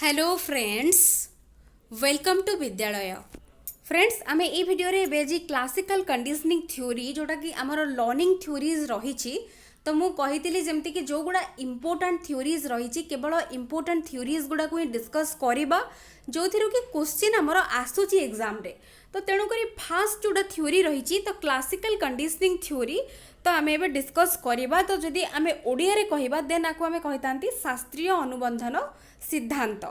Hello friends, welcome to विद्यालय। Friends, आमे ए video रे बेजी क्लासिकल कंडीशनिंग थ्योरी जोटा कि आमर लर्निंग थ्योरीज रही तो मु कही जमती कि जो गुड़ा इंपोर्टेंट थ्योरीज रही केवल इंपोर्टेंट थ्योरीज गुड़ा को ही डिस्कस करवा जो थी कि क्वेश्चन आमर आसूची एग्जाम रे। तो तेणुक फास्ट जोटा थ्योरी रही तो क्लासिकल कंडीशनिंग थ्योरी तो आम ए डिस्कस करवा। तो जदि आम ओडिया रे कहबा देन आको आम कही शास्त्रीय अनुबंधन सिद्धांत।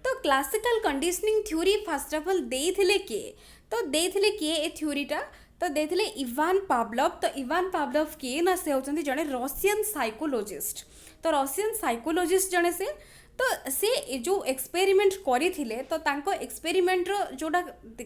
तो classical conditioning theory first of all देइथिले किए, तो देइथिले किए ए थ्योरीटा तो देइथिले इवान पावलोव। तो इवान पावलोव किए ना से होचंती जने रशियन साइकोलॉजिस्ट। तो रशियन साइकोलॉजिस्ट जने से तो से जो एक्सपेरिमेंट करथिले तो तांको एक्सपेरिमेंट रो जोटा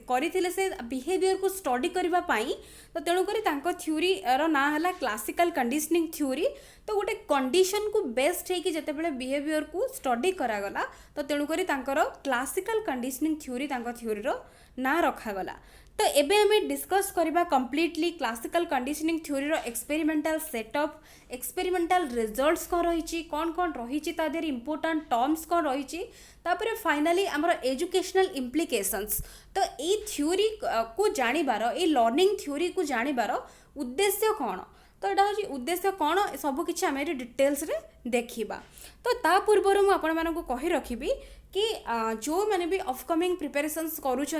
करथिले से बिहेवियर को स्टडी करबा पाई। तो तेणु करी तांको थ्योरी रो ना हला क्लासिकल कंडीशनिंग थ्योरी। तो गोटे कंडीशन को बेस्ड है कि जते बेले बिहेवियर को स्टडी करा गला तो तेणु करी तांकर क्लासिकल कंडीशनिंग थ्योरी तांको थ्योरी रो ना रखा गला। तो एबे हमें डिस्कस करबा कंप्लीटली क्लासिकल कंडीशनिंग थ्योरी रो एक्सपेरिमेंटल सेटअप, एक्सपेरिमेंटल रिजल्ट्स कौन रही, कौन कौन रही ता देर इंपोर्टेंट टर्म्स कौन रही, तापर फाइनली आमर एजुकेशनल इम्प्लिकेशंस। तो ये थ्योरी को जानिबार, ये लर्निंग थ्योरी को जानिबार उद्देश्य कौन, तो यहाँ हूँ उद्देश्य कौन सबकि आम डिटेल्स रे देखा। तो ता पूर्वर मुझे आपण मानक कही रखी कि जो मैंने भी अपकमिंग प्रिपेरेशंस करुँच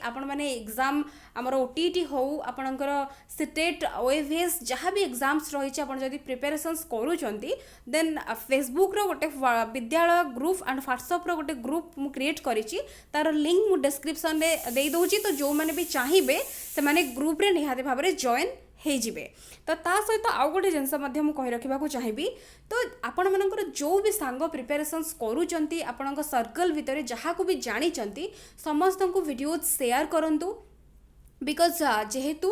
आपण मैंने एग्जाम आमर ओटीटी हो आपणकर सीटेट ओएवीएस जहाँ भी एग्जाम्स रही जदि प्रिपेरेशंस करुँच देन फेसबुक रो गोटे विद्यालय ग्रुप एंड व्हाट्सएप रो गोटे ग्रुप मु क्रिएट करिछि, तार लिंक मु डिस्क्रिप्शन रे दे दउछि। तो जो मैंने भी चाहिए से माने ग्रुप रे निहाती भाव में जॉइन हो जिवे। तो ता सहित आउ गोटे जिनस कही रखा चाहिए। तो आपण मानकर जो भी सांग प्रिपेरेशंस करूचंती आपणक सर्कल भितर जहाँ को भी जानी समस्त को वीडियो शेयर करंतु। बिकज जेहेतु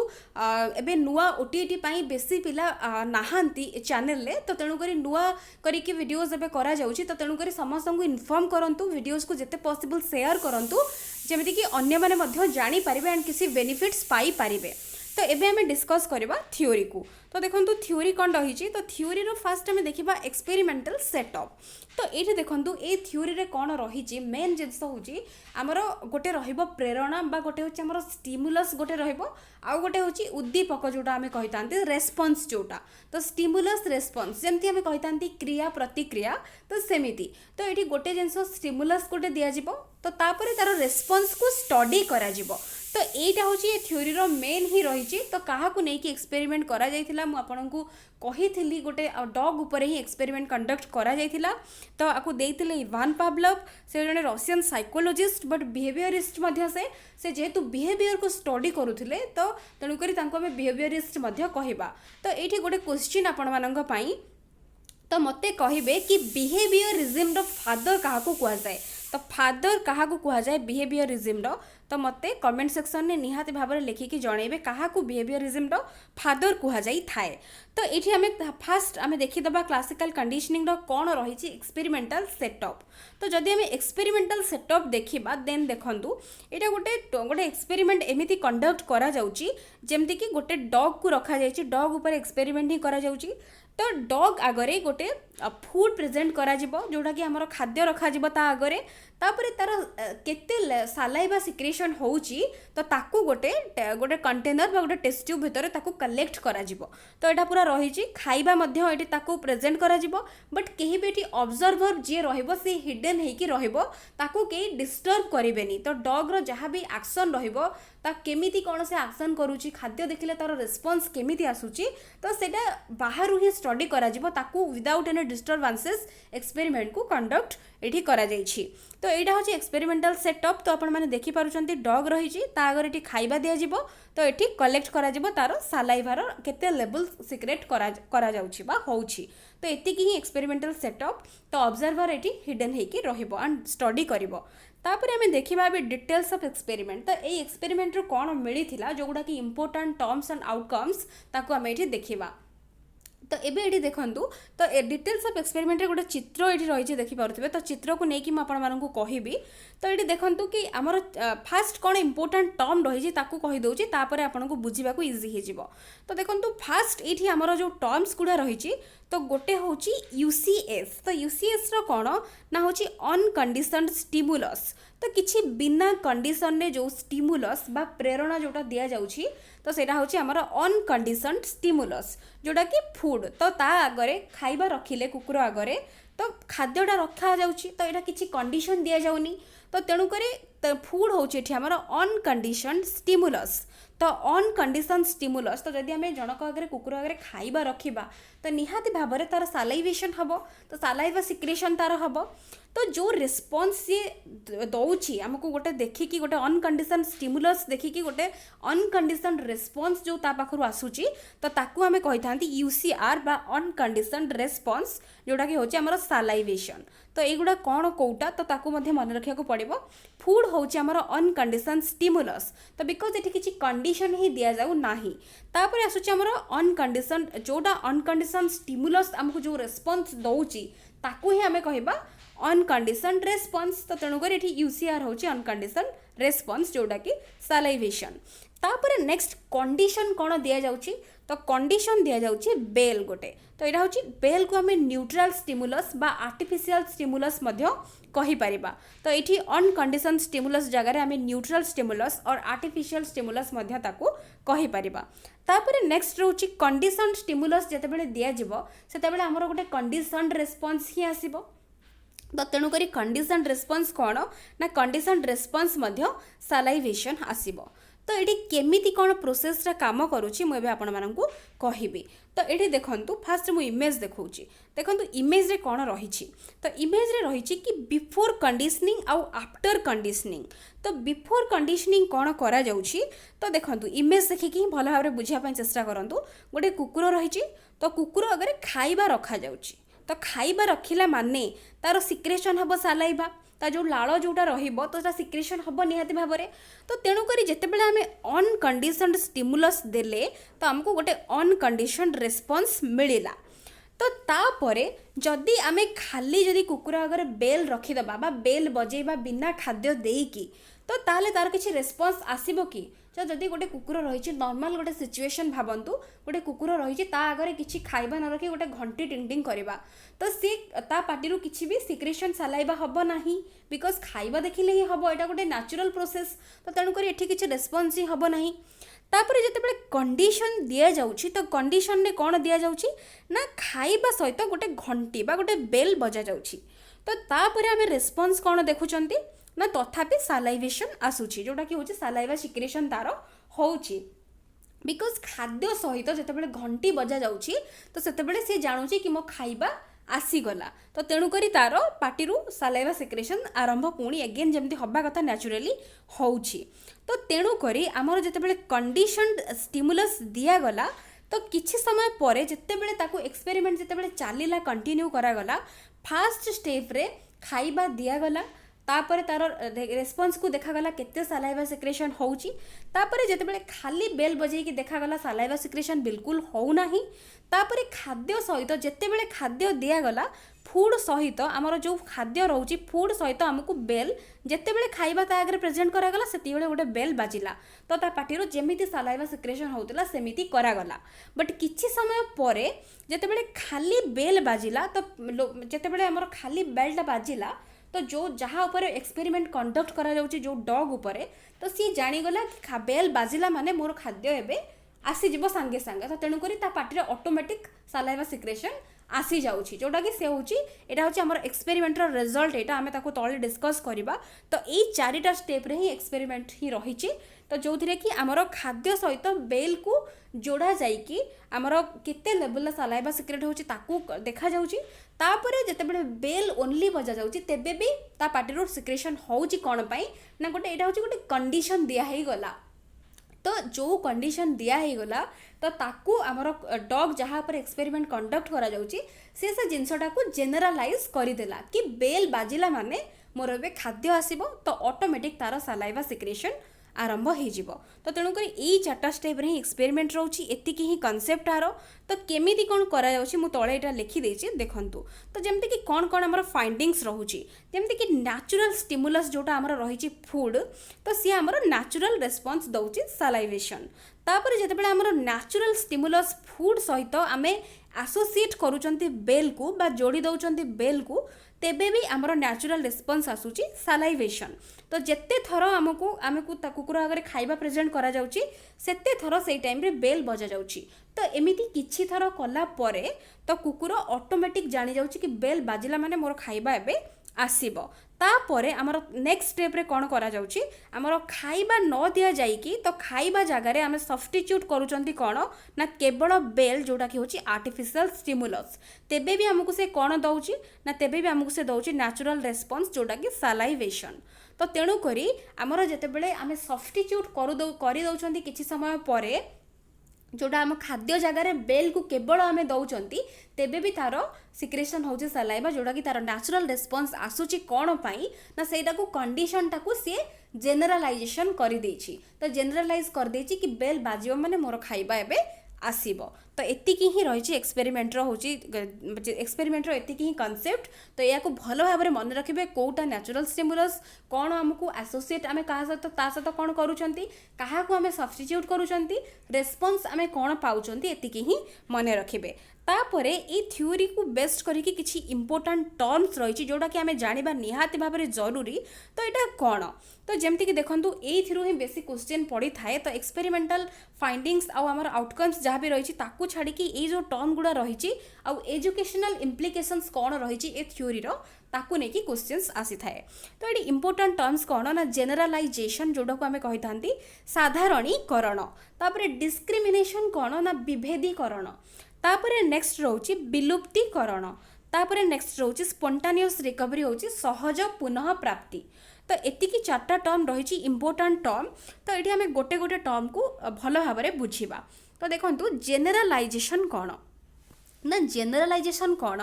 एबे नुआ ओटीटी पाई बेसी पिला नाहांती चैनल ले, तो तेणुक नुआ करिके वीडियोस एबे करा जाउची। तो तेणुक समस्त को इन्फॉर्म करंतु, वीडियोस को जिते पॉसिबल शेयर करंतु जेमिति कि अन्य माने मध्य जानी पारिबे एंड किसी बेनिफिट्स पाई पारिबे। तो एबे हमें डिस्कस करबा थ्योरी को। तो देखंतु थ्योरी कौन रही, तो थ्योरी रो फास्ट हमें देखिबा एक्सपेरिमेंटल सेटअप। तो ये देखंतु ए थ्योरी रे कौन रही मेन जिनस होची आमर गोटे रहिबो प्रेरणा बा गोटे होची आमर स्टिमुलस गोटे रहिबो, आउ गोटे होची उद्दीपक जोटा हमें कहितांती रेस्पॉन्स जोटा। तो स्टिमुलस रेस्पॉन्स जेमती हमें कहितांती क्रिया प्रतिक्रिया, तो सेमिति तो एठी गोटे जिनस स्टिमुलस गोटे दिया जिवो तो तापरे तार रेस्पॉन्स को स्टडी करा जिवो। तो यहाँ हूँ ये थ्योरी रो मेन ही रही। तो क्या नहीं एक्सपेरिमेंट करा जायथिला मु आपनकु कही गोटे डॉग उपर ही एक्सपेरिमेंट कंडक्ट करा जायथिला। तो आपको देइथिले इवान पावलोव, से जने रशियन साइकोलॉजिस्ट बट बिहेवियरिस्ट मध्य से जेहेतु बिहेवियर को स्टडी करुथिले तो तेणुक आम बिहेवियरिस्ट कहबा। तो ये गोटे क्वेश्चन आपण मानक पई, तो मते कहिबे कि बिहेवियरिज्म रो फादर क्या कह जाए। तो फादर क्या कह जाए बिहेवियरिज्म रो, तो मते कमेंट सेक्शन में निहाती भाव में लिखिकी जनइबे क्या बिहेवियरिज्म रो फादर कह जाई थाए। तो ये हमें फास्ट आम देखीदबा क्लासिकल कंडीशनिंग रो कौन रही एक्सपेरिमेंटल सेटअप। तो जदि आम एक्सपेरिमेंटल सेटअप देखा देन देखंतु एटा गोटे गोटे एक्सपेरिमेंट एमिति कंडक्ट करा जाउची जेमति कि गोटे डॉग को रखा जाइछि, डॉग ऊपर एक्सपेरिमेंट ही करा जाउची। तो डॉग आगरे गोटे फूड प्रेजेंट करा जिवो जोटा कि हमर खाद्य रखा जिवो ता आगरे, तापरे तार केते सालाइवा सिक्रेशन होउची तो ताकू गोटे गोटे कंटेनर बा गोटे टेस्ट ट्यूब भितर ताकू कलेक्ट करा जिवो। तो एटा पूरा रही खाइबा मध्य एटी ताकू प्रेजेंट करा जिवो, बट केही भी एटी ऑब्जर्वर जे रहिबो से हिडन हेकी रहिबो, ताकू केही डिस्टर्ब करिवेनी। तो डॉग रो जहाँ भी एक्शन रहिबो ता केमिति कौन से एक्शन करूची, खाद्य देखिले तार रेस्पॉन्स केमिति आसुची, तो सेटा बाहरु ही स्टडी करा जिवो ताकू विदाउट एनी डिस्टर्बांसेस एक्सपेरिमेंट को कंडक्ट एठी करा जाइछि। तो यहाँ हूँ एक्सपेरिमेंटल सेटअप। तो आपण देखि पारुचंती डॉग रही आगे ये खाइबा दिया जिवो, तो ये कलेक्ट करा जिवो तार सालाइभार केते लेवल सिक्रेट करा जाउछि बा होउछि। तो एतिकी ही एक्सपेरिमेंटल सेटअप। तो ऑब्जर्वर ये हिडन हेकी रहिबो एंड स्टडी करिवो। तापर आम देखा भी डिटेल्स ऑफ एक्सपेरिमेंट। तो ये एक्सपेरिमेंट कौन मिली जो गुड़ा कि इंपोर्टेंट टर्म्स एंड आउटकम्स ताको आम ये देखा। तो एबे एठी देखंतु तो डिटेल्स ऑफ एक्सपेरिमेंट रे गोटे चित्र एठी रही देखि पारुथिबे तो चित्र को नेकी आपण मानकु कहिबी तो एठी देखंतु कि हमर फास्ट कोन इंपोर्टेंट टर्म रही ताकू कहि दउची तापरे आपनको बुझिबा को इजी हे जिवो तो देखंतु फास्ट एठी हमर जो टर्म्स गुडा रही तो गोटे होची यूसीएस तो यूसीएस रो कोन ना होची अनकंडीशनड स्टिमुलस तो किछि बिना कंडीशन ने जो स्टिमुलस बा प्रेरणा जोटा दिया जाउची तो सेटा होची हमर अनकंडीशनड स्टिमुलस जोटा कि फूड तो ता आगरे खाइबा रखिले कुकुर आगरे तो खाद्यटा रखा जाउची तो एटा किछि कंडीशन दिया जाउनी तो तेणु करे फूड होची एठी हमर अनकंडीशनड स्टिमुलस तो अनकंडीशन स्टिमुलस तो जदि आम जनक आगे कुकुर आगे खाइबा रखिबा तो निहाती भाव में तार सालाइवेशन हम तो सालाइवा सिक्रेशन तार हम तो जो रिस्पॉन्स सी दौची आमको गोटे देखिकी गोटे अनकंडीशन स्टिमुलस देखिकी गोटे अनकंडीशन रिस्पॉन्स जो ता पाखरु आसुची तो ताकू आमे कहि थांती यूसीआर बा अनकंडीशन रिस्पॉन्स जोटा कि होची हमर सालाइवेशन तो एगुडा कौन कोटा तो ताकू मध्ये मन रखिया को पड़िबो फूड होची हमर अनकंडीशन स्टिमुलस तो बिकॉज एठी किछि कंडीशन ही दिया जाऊ नाही तापर आसुची हमर अनकंडीशन जोटा अनकंडीशन स्टिमुलस हमको जो रिस्पॉन्स दौची ताकू ही आमे कहिबा अनकंडीशन रेस्पॉन्स तो तेणुक ये यूसीआर होची अनकंडीशन रेस्पॉन्स जोटा कि सालाइवेशन तापर नेक्स्ट कंडीशन कौन दिया जाउची तो कंडीशन दिया जाउची बेल गोटे तो यहाँ हूँ बेल को आम न्यूट्रल स्टिमुलस बा आर्टिफिशियल स्टिमुलस मध्य कहि परिबा तो ये अनकंडीशन स्टिमुलस जगह आम न्यूट्रल स्टिमुलस और आर्टिफिशियल स्टिमुलस मध्य ताकू कहि परिबा तापर नेक्स्ट रोची कंडीशन स्टिमुलस जेतेबेले दिया जिवो सेतेबेले हमर गोटे कंडीशन रेस्पॉन्स ही आसीबो तो तेणुक कंडीशन रेस्पॉन्स कौन ना कंडीशन रेस्पॉन्स मध्य सालाइवेशन आसीबो तो ये केमिति कौन प्रोसेस रा काम करुच्ची मुझे आपण मानकु कहबी तो ये देखंतु फास्ट मु इमेज देखौची देखंतु इमेज रे कौन रही तो इमेज रे रही कि बिफोर कंडीशनिंग आउ आफ्टर कंडीशनिंग तो बिफोर कंडीशनिंग कौन करा जाउची तो देखंतु इमेज देखिकी भल भाव बुझिया पई चेष्टा करंतु गोटे कुकुर रही तो कुकुर अगर खाइबा रखा जाउची तो खाइबा रखिला माने तार सिक्रेशन हम सालाइबा ता जो लाड़ जोटा रहिबो तो सिक्रेशन हम निहाती भाव में तो तेणुक जितेबाला आम अनकंडीशनड स्टिमुलस देले तो आमको गोटे अनकंडीशनड रेस्पॉन्स मिलला तो तापरे जदि आम खाली जदि कुकुर आगे बेल रखीदबा बा बेल बजेबा बिना खाद्य देकी तो ताले तार किसी रेस्पॉन्स आसीबो कि तो जदि गोटे कुकुर रही नॉर्मल गोटे सिचुएशन भावतु गोटे कुकुर रही आगे किसी खाइबा न रखी गोटे घंटी टिंग टिंग करवा तो सी ता पार्टी किसी भी सिक्रेशन सालाइबा हम ना बिकज खाइबा देखिले ही हम यहाँ गोटे नेचुरल प्रोसेस तो तेणुक ये किसी रेस्पॉन्स ही हम ना तापर जितेबाला कंडीशन दि जाऊँगी तो कंडीशन ने कौन दि जाऊँगी ना खाइबा सहित गोटे घंटी बा गोटे बेल बजा जाऊँगी तो तापर आम रेस्पॉन्स कौन देखुंत ना तथापि सालाइवेशन आसूची जोटा कि हूँ सालाइवा सिक्रेशन तार होची बिकज खाद्य सहित जितेबाला घंटी बजा जाऊँगी तो सेतेबेले सी जानूची कि मो खाइबा आसीगला तो तेणुक तार पार्टी सालाइवा सिक्रेशन आरंभ पुणी एगेन जमती हवा कथा न्याचुराली होची तो तेणुक आमर जितेबाला कंडीशनड स्टिमुलस दिगला तो किछि समय पर जितेबाला ताकू एक्सपेरिमेंट जितेबाला चलिला कंटिन्यू करागला फास्ट स्टेप रे खाइबा दिगला तापर तार रेस्पॉन्स को देखागला केते सालाइवा सिक्रेशन होउची तापर जेतेबेले खाली बेल बजेई कि देखागला सालाइवा सिक्रेशन बिल्कुल हो नाही तापर खाद्य सहित जेतेबेले खाद्य दियागला फूड सहित आमर जो खाद्य रोची फूड सहित आमको बेल जेतेबेले खाइबा ता आगे प्रेजेंट करागला सेतिबेले गोटे बेल बाजिला तो ता पार्टी जेमिति सालाइवा सिक्रेशन होउतला सेमिति करागला बट किछि समय परे जेतेबेले खाली बेल बाजिला तो जेतेबेले आमर खाली बेलटा बाजिला तो जो जहाँ ऊपर एक्सपेरिमेंट कंडक्ट करा जाउची जो डॉग उपरे तो सी जानीगला कि बेल बाजिला माने मोर खाद्य एबे आसीज सांगे सांगे तो तेणुक पार्टी ऑटोमेटिक सालाइवा सिक्रेशन आसी जाउची जोटा कि से होची एटा होची हमर एक्सपेरिमेंटर रिजल्ट एटा आमे ताको तळे डिस्कस करिबा तो एई चारिटा स्टेप रे ही एक्सपेरिमेंट ही रहिची तो जो थिरे कि हमर खाद्य सहित बेल को जोड़ा जाई कि हमर केते लेवल सालाइवा सिक्रेट होची ताकू देखा जाउची तापरे जेतेबेले बेल ओनली बजा जाउची तेबे भी ता पार्टी सिक्रेशन होची कोन पई ना गोटे एटा होची गोटे कंडीशन दिया हेई गला तो जो कंडीशन दिया ही गला तो ताकू आमर डॉग जहाँ पर एक्सपेरिमेंट कंडक्ट करा जाउची से जिनसटा को जेनरालाइज करदेला कि बेल बाजिला माने मोर ए खाद्य आसीबो तो ऑटोमेटिक तार सालाइवा सिक्रेशन आरंभ हो तो तेणुक यही 4टा स्टेप रे एक्सपेरिमेंट रोची एतिकी ही कनसेप्ट आरो तो केमिति कौन करा जाउची मु तळे एटा लिखि देछि देखंतु तो जेमति कि कौन कौन हमर फाइंडिंग्स रहूची जेमति कि नेचुरल स्टिमुलस जोटा हमर रहिची फूड तो सी हमर नेचुरल रेस्पॉन्स दउची सलाइवेशन तापर जेतेबेले हमर नेचुरल स्टिमुलस फूड सहित आमे एसोसिएट करूचंती बेल को बा जोड़ी दउचंती बेल को तेबे भी आमर नेचुरल रेस्पॉन्स आसूची सलाइवेशन तो जेते थर आमको कुकुर आगे खाइबा प्रेजेंट करा जाउची सेते थर सेई टाइम रे बेल बजा जाउची तो एमिति किछि थर कला परे तो कुकुर ऑटोमेटिक जानि जाउची कि बेल बाजिला माने मोर खाइबा एबे आसीबो तापरे आमर नेक्स्ट स्टेप रे कोन करा जाउची आमर खाइबा न दिया जाई कि तो खाइबा जगह रे आमे सब्स्टिट्यूट करूचंती कोन ना केवल बेल जोटा कि होची आर्टिफिशियल स्टिमुलस तेबे भी हमकु से कोन दउची ना तेबे भी हमकु से दउची नेचुरल रेस्पॉन्स जोटा कि सलाइवेशन तो तेणु करी आमर जेतेबेले आमे सब्स्टिट्यूट करि दउचंती किछि समय परे जोटा आम खाद्य जगार बेल को केवल आम दौरान तेबे भी तार सिक्रेशन होची सलाइवा जोटा कि तार नेचुरल रेस्पॉन्स आसूची कौन पाई ना सेटा को कंडीशन टाकू सी जेनरालाइजेशन कर देछि तो जेनरालाइज कर देछि कि बेल बाजियो माने मोर खाइबा एबे आसीबो तो एतिकी ही रही एक्सपेरिमेंट होची एक्सपेरिमेंट एतिकी ही कॉन्सेप्ट तो या को भलो भाबरे मन रखिबे कोटा नेचुरल स्टिमुलस कौन हमको एसोसिएट आमे कहा सहित ता सहित कौन करूचंती कहा को आमे सब्स्टिट्यूट करूचंती रेस्पॉन्स आमे कौन पाउचंती एतिकी ही मन रखिबे तापरे ए थ्योरी को बेस्ट करिकी किछि इंपोर्टेंट टर्म्स रही जोटा कि आमे जानिबा निहाती भाबरे जरूरी तो एटा कौन तो जमती कि देखंतु A through he basic question पड़ी थाए तो एक्सपेरिमेंटल फाइंडिंग्स आ हमर आउटकम्स जहाँ भी रही ताकू छाड़ी कि ए जो टर्म गुड़ा रही आ एजुकेशनल इम्प्लिकेशंस कौन रही ए थ्योरी रो ताकू नहीं कि क्वेश्चंस आसी थाए तो ये इंपोर्टेंट टर्म्स कौन ना जेनरालाइजेशन जोटा को आमे कहि थांती साधारणीकरण तापरे डिस्क्रिमिनेशन कौन ना विभेदीकरण तापरे नेक्स्ट रोची विलुप्तिकरण तापरे नेक्स्ट रोची स्पॉन्टानियस रिकवरी होची सहज पुनः प्राप्ति तो एतिकी 4टा टर्म रही इंपोर्टेंट टर्म तो ये आम गोटे गोटे टर्म को भल भाव में बुझा तो देखो जेनरालाइजेशन कौन ना जेनरालाइजेशन कौन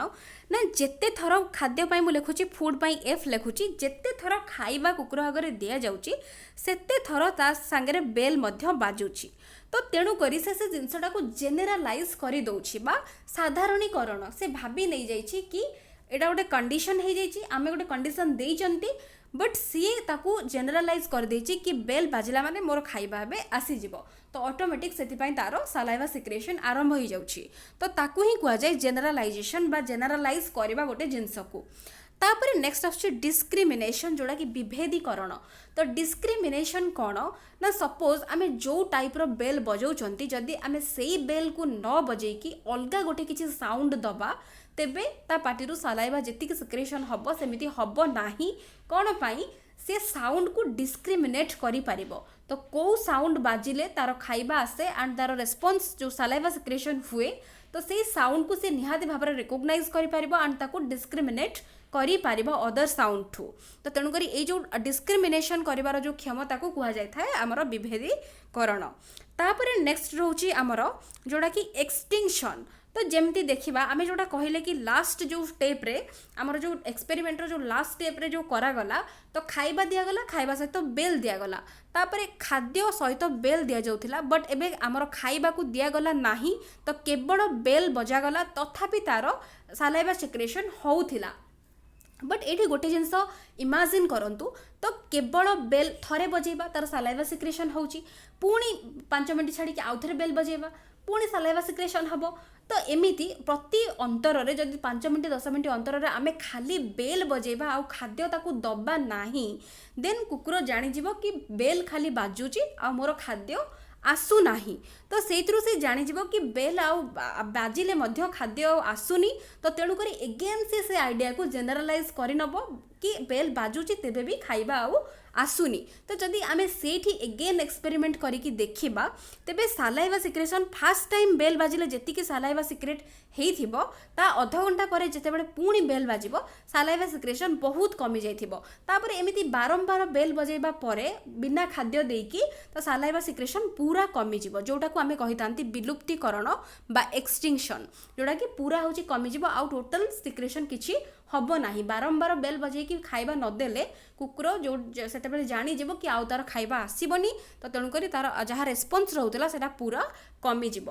ना जेते थर खाद्य पाई मु लिखुची फूड पाई एफ लिखुची जेते थर खाइबा कुकुर आगे दिया जाउची सेते थर ता संगे बेल मध्य बाजुची तो तेणु करी से जिनसटा को जेनरालाइज करी दउची बा साधारणीकरण से भाभी नहीं जाइछि कि एटा गोटे कंडीशन हो जाइछि आमे गोटे कंडीशन देइचंती बट सी ताकू जेनरालाइज कर देछि कि बेल बाजिला माने मोर खाइबा बे आसी जिवो तो ऑटोमेटिक सेति पई तारो सलाइवा सिक्रेशन आरंभ हो जाउछि तो ताकू ही कुआ जाय जेनरालाइजेशन बा जेनरालाइज करबा गोटे जिंस को तापर नेक्स्ट आछे डिस्क्रिमिनेशन जोड़ा कि विभेदीकरण तो डिस्क्रिमिनेशन कौन ना सपोज आमे जो टाइप रो बेल बजाउछंती जदि आमे सेई बेल को न बजै कि अलगा गोटे किछि साउंड दबा तेबे ता पार्टी सलाइवा जेतिक सिक्रेशन हबो सेमिति हबो नाही कौन पाई से साउंड को डिस्क्रिमिनेट करि पारिबो तो को साउंड बाजिले तार खाइबा आसे एंड तार रेस्पॉन्स जो सलाइवा सिक्रेशन हुए तो से साउंड को से निहाती भाव में रिकॉग्नाइज करि पारिबो एंड ताको डिस्क्रिमिनेट करि पारिबो अदर साउंड ठू तो तेणुक ये जो डिस्क्रिमिनेशन करिवार जो क्षमता को कहा जाय थाए आमर विभेदीकरण तापर नेक्स्ट रोची आमर जोड़ा कि एक्सटिंक्शन तो जमती देखा आम जोटा कहले कि लास्ट जो स्टेप रे आमर जो एक्सपेरिमेंट जो लास्ट स्टेप रे जो करागला तो खाइबा दिगला खाइबा सहित बेल दिगला तापर खाद्य सहित बेल दि जाउथिला बट एबे आमर खाइबा को दिगला नाही तो केवल बेल बजागला तथापि तार सलाइवा सिक्रेशन होउथिला बट ये गोटे जिनस इमाजिन करंतु तो केवल बेल थरे बजेबा तार सलाइवा सिक्रेशन होउची पुणी 5 मिनट छाड़ी आउ थे बेल बजेबा पुणी सलाइवा सिक्रेशन हबो तो एमिति प्रति अंतर रे जदि 5 मिनट 10 मिनट अंतर रे आमे खाली बेल बजेबा आउ खाद्य ताकू दबा नाही देन कुकुर जानि जिवो कि बेल खाली बाजुची आ मोर खाद्य आसु नाही तो सेइथरु से जानि जिवो कि बेल आउ बाजिले मध्य खाद्य आसुनी तो तेणु करी एगेन से आइडिया को जेनरालाइज करि नबो कि बेल बाजुची तेबे भी खाइबा आउ आसुनी तो जदि आमे सेठी एगेन एक्सपेरिमेंट करिकी देखिबा तेबे saliva secretion first time bell बाजिले जेतिकी सलाइवा सिक्रेट हेइथिबो ता आधा घंटा परे जेतेबेले पुणी बेल बाजिबो सलाइवा सिक्रेशन बहुत कमी जाइथिबो तापर एमिति बारंबार बेल बजेबा परे बिना खाद्य देकी तो सलाइवा सिक्रेशन पूरा कमी जिवो जोटा को आमे कहितांती विलुप्तिकरण बा एक्सटिंक्शन जोटा कि पूरा होची कमी जिवो आउ टोटल सिक्रेशन किछि हबो नाही बारंबार बेल बजे कि खाइबा न देले कुकुर जो ସେତେବେଳେ ଜାଣିଯିବ କି ଆଉ ତାର ଖାଇବା ଆସିବନି ତ ତେଣୁକରି ତାର ଯାହା ରେସ୍ପନ୍ସ ରହୁଥିଲା ସେଇଟା ପୁରା କମିଯିବ।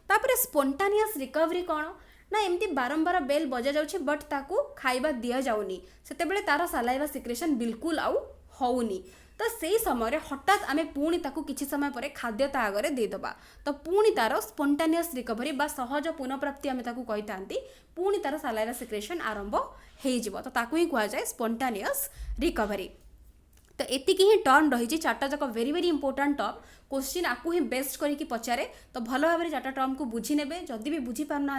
ତାପରେ ସ୍ପୋଣ୍ଟାନିୟସ୍ ରିକଭରି କ'ଣ ନା ଏମିତି ବାରମ୍ବାର ବେଲ୍ ବଜା ଯାଉଛି ବଟ୍ ତାକୁ ଖାଇବା ଦିଆଯାଉନି, ସେତେବେଳେ ତାର ସାଲାଇଭା ସିକ୍ରେସନ୍ ବିଲକୁଲ ଆଉ ହେଉନି। ତ ସେଇ ସମୟରେ ହଠାତ୍ ଆମେ ପୁଣି ତାକୁ କିଛି ସମୟ ପରେ ଖାଦ୍ୟ ତା ଆଗରେ ଦେଇଦେବା ତ ପୁଣି ତାର ସ୍ପୋଣ୍ଟାନିୟସ୍ ରିକଭରି ବା ସହଜ ପୁନଃପ୍ରାପ୍ତି ଆମେ ତାକୁ କହିଥାନ୍ତି, ପୁଣି ତାର ସାଲାଇଭା ସିକ୍ରେସନ୍ ଆରମ୍ଭ ହେଇଯିବ। ତ ତାକୁ ହିଁ କୁହାଯାଏ ସ୍ପୋଣ୍ଟାନିୟସ୍ ରିକଭରି। तो एतिकी ही टर्म रही चार्टा जाक very very important term question आपको ही बेस्ट करके पचारे तो भल भाव में चार्टा टर्म को बुझी नेबे। जदि भी बुझी पारना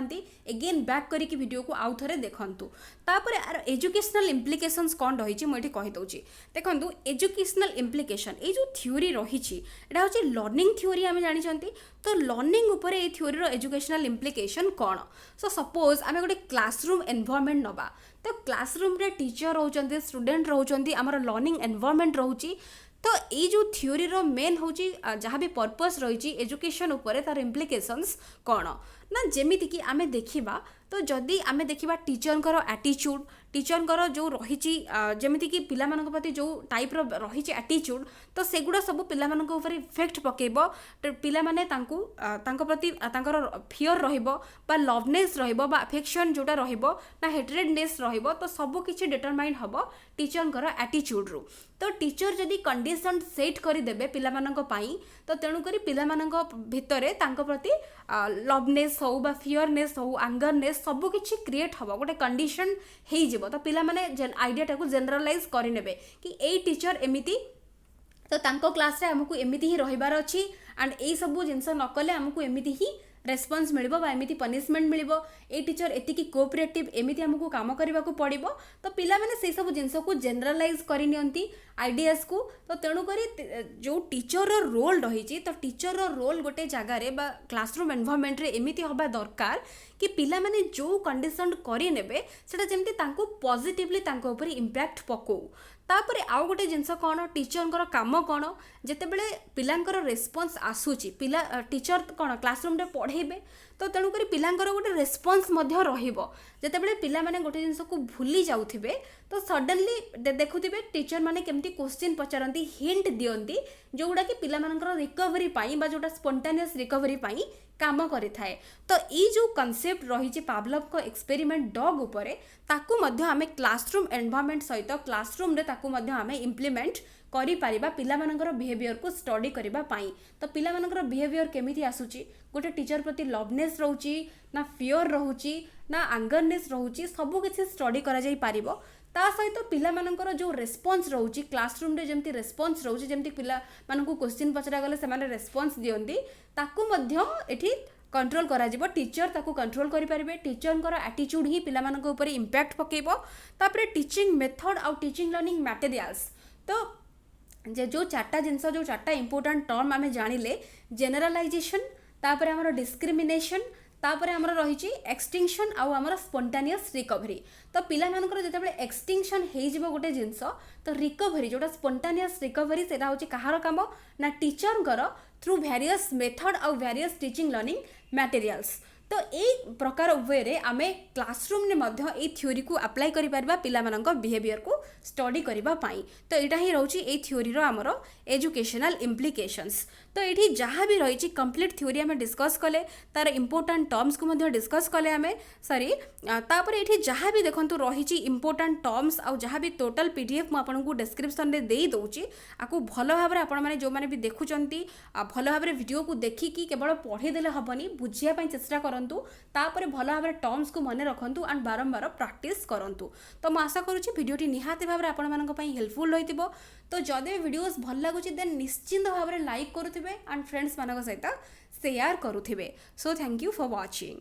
एगेन बैक करके वीडियो को आउ थे देखु। तापर यार एजुकेशनल इम्प्लिकेशंस कौन रही मुझे कहीदे देखो एजुकेशनल इम्प्लिकेशन ये जो थ्योरी रही यहाँ हूँ लर्निंग थ्योरी आम जानते तो लर्निंग उपर ये थ्योरी एजुकेशनल इम्प्लिकेशन कौन। सो सपोज आम गोटे क्लासरूम एनवायरनमेंट नवा तो क्लासरूम रे टीचर रोचंती स्टूडेंट रोचंती आमर लर्निंग एनवायरनमेंट रोची तो ये जो थ्योरी रो मेन हूँ जहाँ भी पर्पस रही एजुकेशन उपर तार इम्प्लिकेशंस कौन ना जेमिति कि आमे देखिबा तो जदि आमे देखिबा टीचर एटीट्यूड टीचर जो रही जमीती कि पिलामानक प्रति जो टाइप रही एटीट्यूड तो सेगुड़ा सब पिलामानक ऊपर इफेक्ट पकेब। पिला माने तांको प्रति तांकर फियर रहिबो बा लवनेस रहिबो बा अफेक्शन जोटा रहिबो ना हेट्रेडनेस रहिबो तो सब किछि डिटरमाइन हबो टीचर एटीट्यूड रु। तो टीचर जदि कंडीशन सेट करदेवे पिलामानक पई तो तेणुकरी पिलामानक भितरे तांको प्रति लवनेस हो बा फियरनेस हो आंगरनेस सब किछि क्रिएट हबो गोटे कंडीशन हो तो पिला माने आइडिया को जनरलाइज करें कि ए टीचर एमिति तो तांको क्लास रे हमको एमिति ही रहिबार अछि एंड ए सब जिनस न कले हमको एमिति ही रेस्पॉन्स मिलिबो बा एमिति पनिशमेंट मिलिबो ए टीचर एतिकी कोऑपरेटिव एमिति हमको काम करबा को पड़िबो। तो पिला माने से सब जिनस को जनरलाइज करि नियंती आइडियाज को तो तेणु करी जो टीचर रो रोल रही तो टीचर रो रोल गोटे जगह रे बा क्लासरूम एनवायरनमेंट रे एमिति होबा दरकार कि पिला माने जो कंडीशन करि नेबे सेटा जेमति तांको पॉजिटिवली तांको ऊपर इंपैक्ट पको। तापर आउ गोटे जिनस कौन टीचर काम कौन जितेबले पिलांकर रेस्पॉन्स आसूची पिला टीचर कौन क्लासरूम रे पढ़ेबे तो तेणुकर पिलांकर गोटे रेस्पॉन्स मध्य रहिबो। जेतेबले पिला माने गोटे जिनस को भूली जाउथिबे तो सडनली देखुथिबे टीचर माने केमती क्वेश्चन पचारंती हिंट दियंती जोगुडा कि पिला मानकर रिकवरी पाई बा जोटा स्पॉन्टेनियस रिकवरी पाई काम करि थाए। तो ये जो कॉन्सेप्ट रही पावलोव को एक्सपेरिमेंट डॉग उपरे ताकू मध्य आमे क्लासरूम एनवायरनमेंट सहित क्लासरूम रे ताकू मध्य आमे इम्प्लीमेंट करि परिबा पिला मानकर बिहेवियर को स्टडी करिबा पाई। तो पिला मानकर बिहेवियर केमिति आसुची गोटे टीचर प्रति लवनेस रहउची ना फियर रहउची ना आंगरनेस रहउची सब किछि स्टडी करा जाई पारिबो। ता सहित पिला मानकर जो रेस्पॉन्स रहउची क्लासरूम रे जेमति रेस्पॉन्स रहउची जेमति पिला मानकु क्वेश्चन पचरा गले से माने रेस्पॉन्स दियंती ताकू मध्य एठी कंट्रोल करा जिवो। टीचर ताकू कंट्रोल करि परिबे टीचर एटीट्यूड ही पिला मानक ऊपर इंपैक्ट पकेबो। तापरे टीचिंग मेथड आउ टीचिंग लर्निंग मटेरियल्स तो जो चार्टा जिनस जो चार्टा इंपोर्टेंट टर्म आमे जानिले जेनरलाइजेशन तापरे हमर डिस्क्रिमिनेशन तापर आमर रही एक्सटिंक्शन आउ आमर स्पॉन्टेनियस रिकवरी। तो पिला मानकर जेतेबेले एक्सटिंक्शन हो जिवो गोटे जिनस तो रिकवरी जोटा स्पॉन्टेनियस रिकवरी सेटा होची कहार काम ना टीचर थ्रू वेरियस मेथड आउ वेरियस टीचिंग लर्निंग मटेरियल्स। तो यही प्रकार वे आमे क्लासरूम ने मध्य ए थ्योरी को अप्लाई करि परबा पिला मानक बिहेवियर को स्टडी करबा पाई। तो एटा ही रहउची ए थ्योरी रो हमरो एजुकेशनल इम्प्लिकेशंस। तो ये जहाँ भी रही कंप्लीट थ्योरी आम डिस्कस कले तार इंपोर्टेंट टर्म्स को मध्य डिस्कस कले आम सॉरी तापर ये जहाँ भी देखो रही इंपोर्टेंट टर्म्स आउ जहाँ भी टोटल पीडीएफ मुझे डिस्क्रिप्शन में दे दूँगी आपको भल भाव आपण मैंने जो मैंने भी देखुंत भल भाव वीडियो को देखिकी केवल पढ़ीदे हेनी बुझापी चेष्टा करूँ तापर भल भाव टर्म्स को मन रखु एंड बारंबार प्रैक्टिस करूँ। तो मुझे आशा करुँची भिडियोटी निहाती भाव आपण मानक हेल्पफुल रही। तो जदि वीडियोस भल लगुच देन निश्चिंत भाव में लाइक करुथिबे एंड फ्रेंड्स मानक सहित शेयर करुथिबे। So thank you for watching.